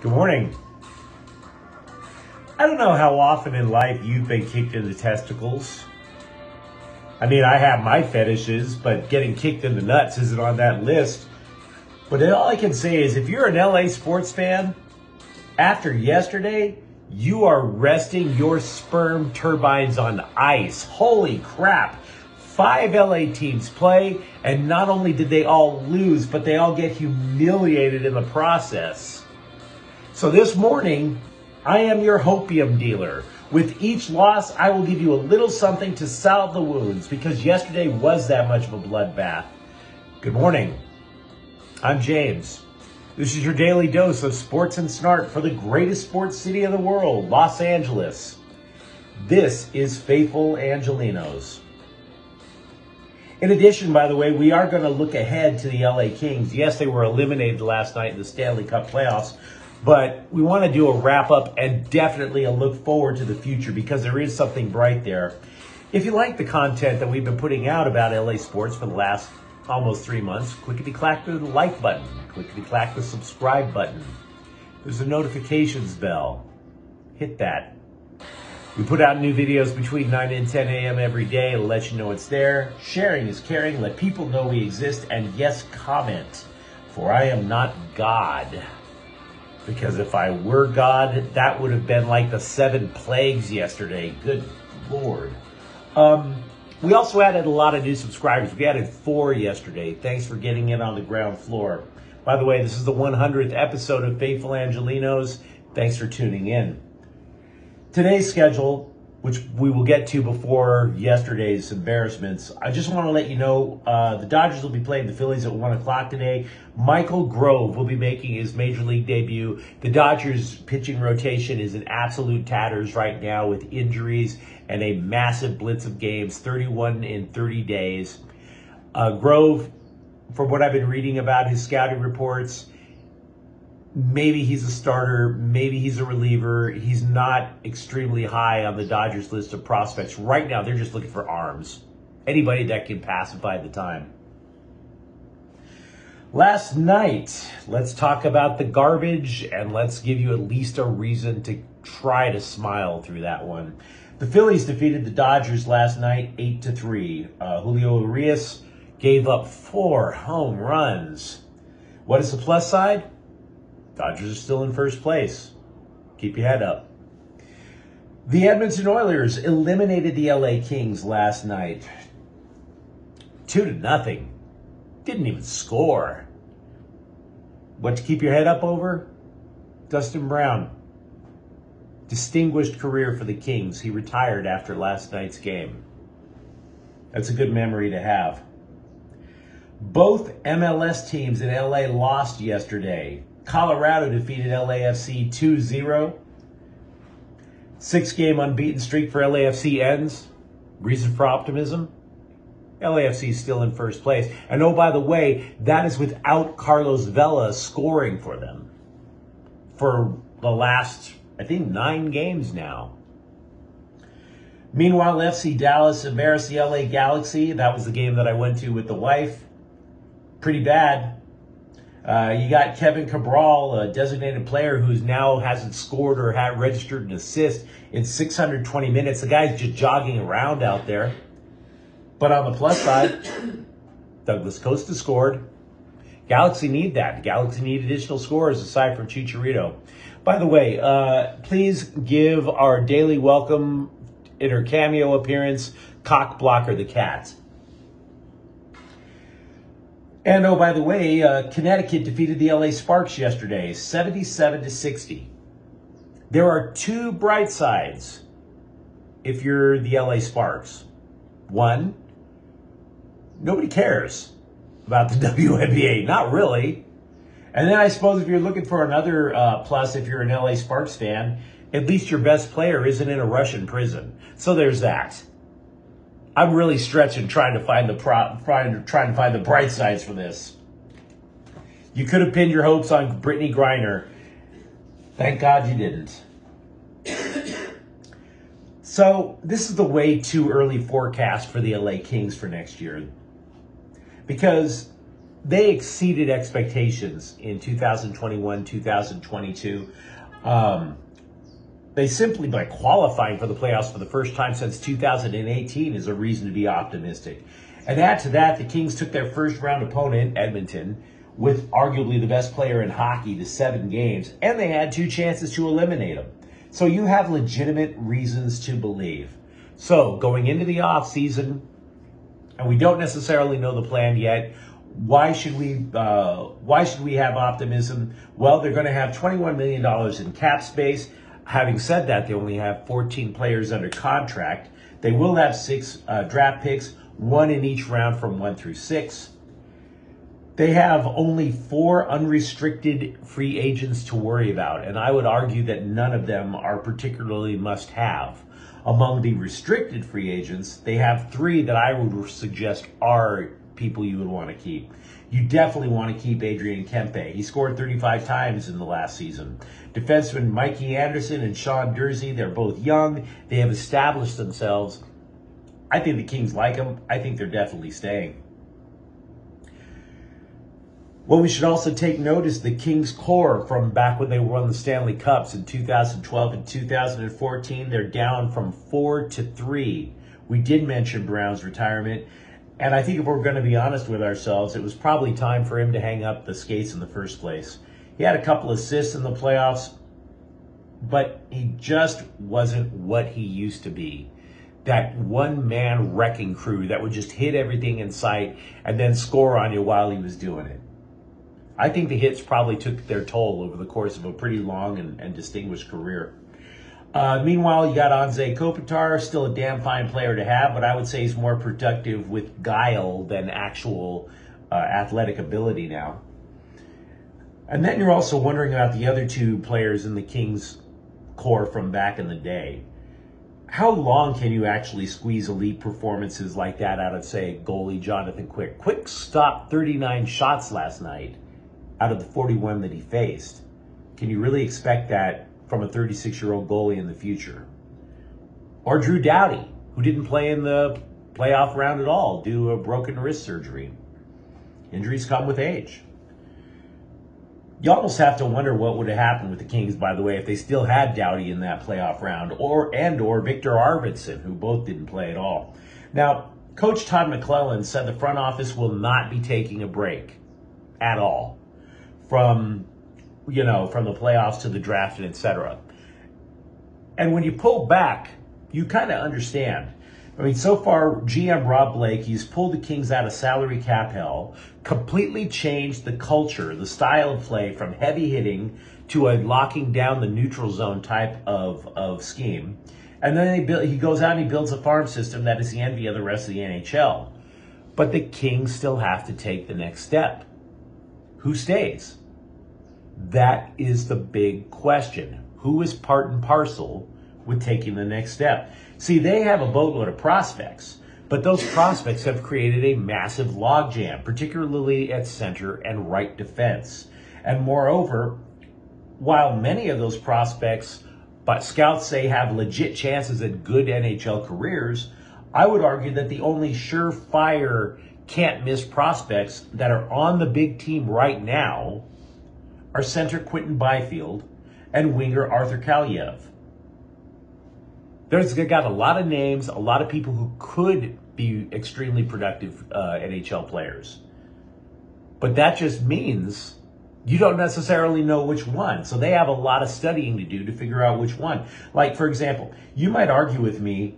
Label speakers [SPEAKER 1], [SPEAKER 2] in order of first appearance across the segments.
[SPEAKER 1] Good morning. I don't know how often in life you've been kicked in the testicles. I mean, I have my fetishes, but getting kicked in the nuts isn't on that list. But all I can say is if you're an LA sports fan, after yesterday, you are resting your sperm turbines on ice. Holy crap. 5 LA teams play, and not only did they all lose, but they all get humiliated in the process. So this morning, I am your hopium dealer. With each loss, I will give you a little something to salve the wounds, because yesterday was that much of a bloodbath. Good morning. I'm James. This is your daily dose of sports and snark for the greatest sports city in the world, Los Angeles. This is Faithful Angelenos. In addition, by the way, we are going to look ahead to the LA Kings. Yes, they were eliminated last night in the Stanley Cup playoffs, but we want to do a wrap-up and definitely a look forward to the future because there is something bright there. If you like the content that we've been putting out about LA sports for the last almost 3 months, clickety-clack the like button, clickety-clack the subscribe button. There's a notifications bell. Hit that. We put out new videos between 9 and 10 a.m. every day to let you know it's there. Sharing is caring. Let people know we exist. And yes, comment. For I am not God. Because if I were God, that would have been like the 7 plagues yesterday. Good Lord. We also added a lot of new subscribers. We added 4 yesterday. Thanks for getting in on the ground floor. By the way, this is the 100th episode of Faithful Angelenos. Thanks for tuning in. Today's schedule, which we will get to before yesterday's embarrassments, I just want to let you know the Dodgers will be playing the Phillies at 1 o'clock today. Michael Grove will be making his Major League debut. The Dodgers pitching rotation is in absolute tatters right now with injuries and a massive blitz of games, 31 in 30 days. Grove, from what I've been reading about his scouting reports, maybe he's a starter, maybe he's a reliever. He's not extremely high on the Dodgers list of prospects. Right now, they're just looking for arms. Anybody that can pacify the time. Last night, let's talk about the garbage, and let's give you at least a reason to try to smile through that one. The Phillies defeated the Dodgers last night 8-3. Julio Urias gave up 4 home runs. What is the plus side? Dodgers are still in first place. Keep your head up. The Edmonton Oilers eliminated the LA Kings last night. 2-0. Didn't even score. What to keep your head up over? Dustin Brown. Distinguished career for the Kings. He retired after last night's game. That's a good memory to have. Both MLS teams in LA lost yesterday. Colorado defeated LAFC 2-0. 6-game unbeaten streak for LAFC ends. Reason for optimism? LAFC is still in first place. And oh, by the way, that is without Carlos Vela scoring for them for the last, I think, 9 games now. Meanwhile, FC Dallas embarrassed the LA Galaxy. That was the game that I went to with the wife. Pretty bad. You got Kevin Cabral, a designated player who's now hasn't scored or had registered an assist in 620 minutes. The guy's just jogging around out there. But on the plus side, Douglas Costa scored. Galaxy need that. The Galaxy need additional scores aside from Chicharito. By the way, please give our daily welcome in her cameo appearance, Cock Blocker the Cat. And oh, by the way, Connecticut defeated the LA Sparks yesterday, 77-60. There are 2 bright sides if you're the LA Sparks. One, nobody cares about the WNBA. Not really. And then I suppose if you're looking for another plus, if you're an LA Sparks fan, at least your best player isn't in a Russian prison. So there's that. I'm really stretching trying to find the bright sides for this. You could have pinned your hopes on Brittany Griner. Thank God you didn't. So this is the way too early forecast for the LA Kings for next year. Because they exceeded expectations in 2021, 2022. They simply, by qualifying for the playoffs for the first time since 2018, is a reason to be optimistic. And add to that, the Kings took their first round opponent, Edmonton, with arguably the best player in hockey to 7 games, and they had 2 chances to eliminate them. So you have legitimate reasons to believe. So going into the offseason, and we don't necessarily know the plan yet, why should we have optimism? Well, they're going to have $21 million in cap space. Having said that, they only have 14 players under contract. They will have 6 draft picks, 1 in each round from 1 through 6. They have only 4 unrestricted free agents to worry about, and I would argue that none of them are particularly must-have. Among the restricted free agents, they have 3 that I would suggest are people you would want to keep. You definitely want to keep Adrian Kempe. He scored 35 times in the last season. Defenseman Mikey Anderson and Sean Dursey, they're both young. They have established themselves. I think the Kings like them. I think they're definitely staying. What we should also take note is the Kings core from back when they won the Stanley Cups in 2012 and 2014. They're down from 4 to 3. We did mention Brown's retirement. And I think if we're going to be honest with ourselves, it was probably time for him to hang up the skates in the first place. He had a couple assists in the playoffs, but he just wasn't what he used to be. That one-man wrecking crew that would just hit everything in sight and then score on you while he was doing it. I think the hits probably took their toll over the course of a pretty long and distinguished career. Meanwhile, you got Anze Kopitar, still a damn fine player to have, but I would say he's more productive with guile than actual athletic ability now. And then you're also wondering about the other 2 players in the Kings core from back in the day. How long can you actually squeeze elite performances like that out of, say, goalie Jonathan Quick? Quick stopped 39 shots last night out of the 41 that he faced. Can you really expect that from a 36-year-old goalie in the future? Or Drew Doughty, who didn't play in the playoff round at all due to a broken wrist surgery. Injuries come with age. You almost have to wonder what would have happened with the Kings, by the way, if they still had Doughty in that playoff round, or Victor Arvidsson, who both didn't play at all. Now, Coach Todd McClellan said the front office will not be taking a break at all from the playoffs to the draft and etc. And when you pull back, you kind of understand. I mean, so far, GM Rob Blake, he's pulled the Kings out of salary cap hell, completely changed the culture, the style of play from heavy hitting to a locking down the neutral zone type of scheme. And then he goes out and he builds a farm system that is the envy of the rest of the NHL. But the Kings still have to take the next step. Who stays? That is the big question. Who is part and parcel with taking the next step? See, they have a boatload of prospects, but those prospects have created a massive logjam, particularly at center and right defense. And moreover, while many of those prospects, but scouts say have legit chances at good NHL careers, I would argue that the only surefire can't-miss prospects that are on the big team right now are center Quinton Byfield and winger Arthur Kaliev. There's got a lot of names, a lot of people who could be extremely productive NHL players. But that just means you don't necessarily know which one. So they have a lot of studying to do to figure out which one. Like, for example, you might argue with me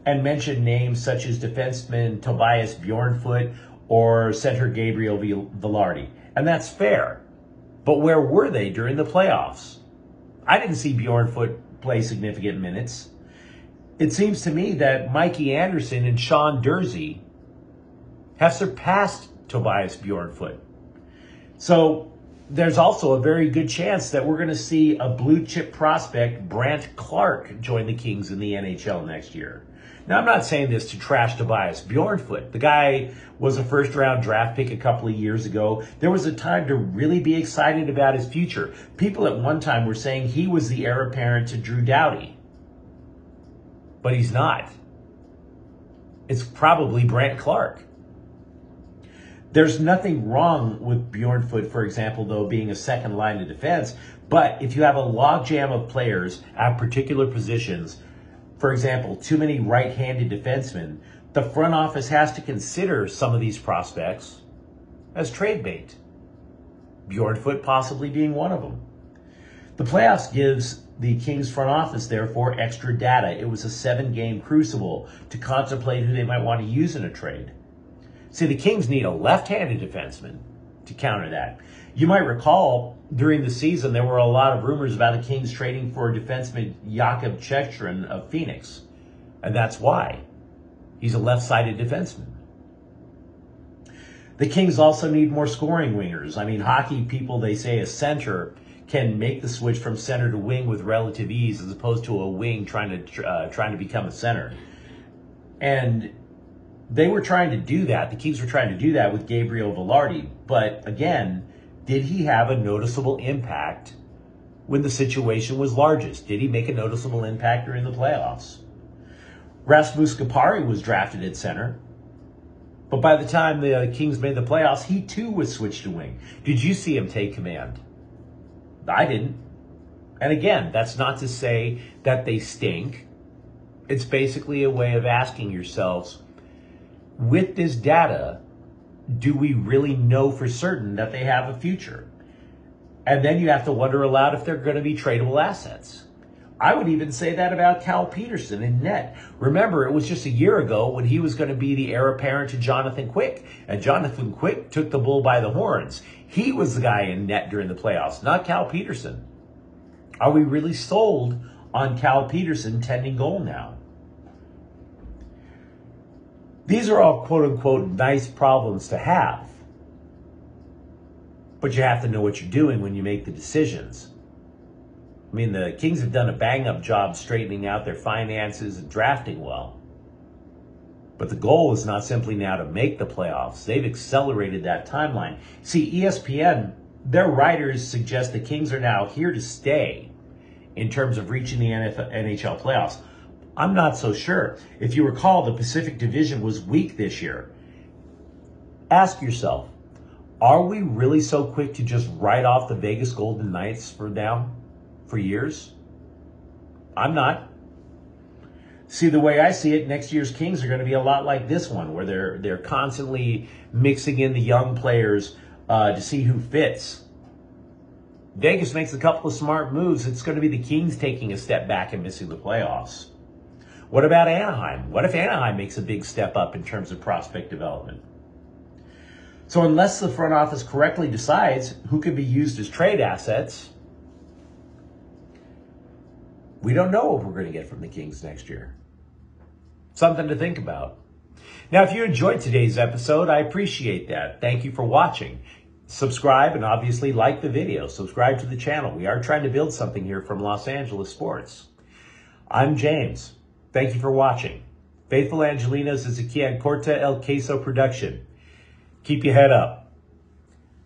[SPEAKER 1] and mention names such as defenseman Tobias Bjornfoot or center Gabriel Velarde. And that's fair. But where were they during the playoffs? I didn't see Bjornfoot play significant minutes. It seems to me that Mikey Anderson and Sean Dursey have surpassed Tobias Bjornfoot. So there's also a very good chance that we're going to see a blue chip prospect, Brant Clark, join the Kings in the NHL next year. Now, I'm not saying this to trash Tobias Bjornfoot. The guy was a first-round draft pick a couple of years ago. There was a time to really be excited about his future. People at one time were saying he was the heir apparent to Drew Doughty. But he's not. It's probably Brant Clark. There's nothing wrong with Bjornfoot, for example, though, being a second line of defense. But if you have a logjam of players at particular positions, for example, too many right-handed defensemen, the front office has to consider some of these prospects as trade bait. Bjornfoot possibly being one of them. The playoffs gives the Kings front office, therefore, extra data. It was a 7-game crucible to contemplate who they might want to use in a trade. See, the Kings need a left-handed defenseman to counter that. You might recall during the season there were a lot of rumors about the Kings trading for defenseman Jakub Chechrin of Phoenix. And that's why. He's a left-sided defenseman. The Kings also need more scoring wingers. I mean, hockey people, they say a center can make the switch from center to wing with relative ease as opposed to a wing trying to become a center. And they were trying to do that. The Kings were trying to do that with Gabriel Velarde. But again, did he have a noticeable impact when the situation was largest? Did he make a noticeable impact during the playoffs? Rasmus Kupari was drafted at center. But by the time the Kings made the playoffs, he too was switched to wing. Did you see him take command? I didn't. And again, that's not to say that they stink. It's basically a way of asking yourselves, with this data, do we really know for certain that they have a future? And then you have to wonder aloud if they're going to be tradable assets. I would even say that about Cal Peterson in net. Remember, it was just a year ago when he was going to be the heir apparent to Jonathan Quick. And Jonathan Quick took the bull by the horns. He was the guy in net during the playoffs, not Cal Peterson. Are we really sold on Cal Peterson tending goal now? These are all quote-unquote nice problems to have. But you have to know what you're doing when you make the decisions. I mean, the Kings have done a bang-up job straightening out their finances and drafting well. But the goal is not simply now to make the playoffs. They've accelerated that timeline. See, ESPN, their writers suggest the Kings are now here to stay in terms of reaching the NHL playoffs. I'm not so sure. If you recall, the Pacific Division was weak this year. Ask yourself, are we really so quick to just write off the Vegas Golden Knights for now? For years? I'm not. See, the way I see it, next year's Kings are going to be a lot like this one, where they're constantly mixing in the young players to see who fits. Vegas makes a couple of smart moves. It's going to be the Kings taking a step back and missing the playoffs. What about Anaheim? What if Anaheim makes a big step up in terms of prospect development? So unless the front office correctly decides who could be used as trade assets, we don't know what we're going to get from the Kings next year. Something to think about. Now, if you enjoyed today's episode, I appreciate that. Thank you for watching. Subscribe and obviously like the video. Subscribe to the channel. We are trying to build something here from Los Angeles sports. I'm James. Thank you for watching. Faithful Angelenos is a Kian Corta El Queso production. Keep your head up.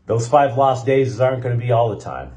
[SPEAKER 1] Those 5 lost days aren't going to be all the time.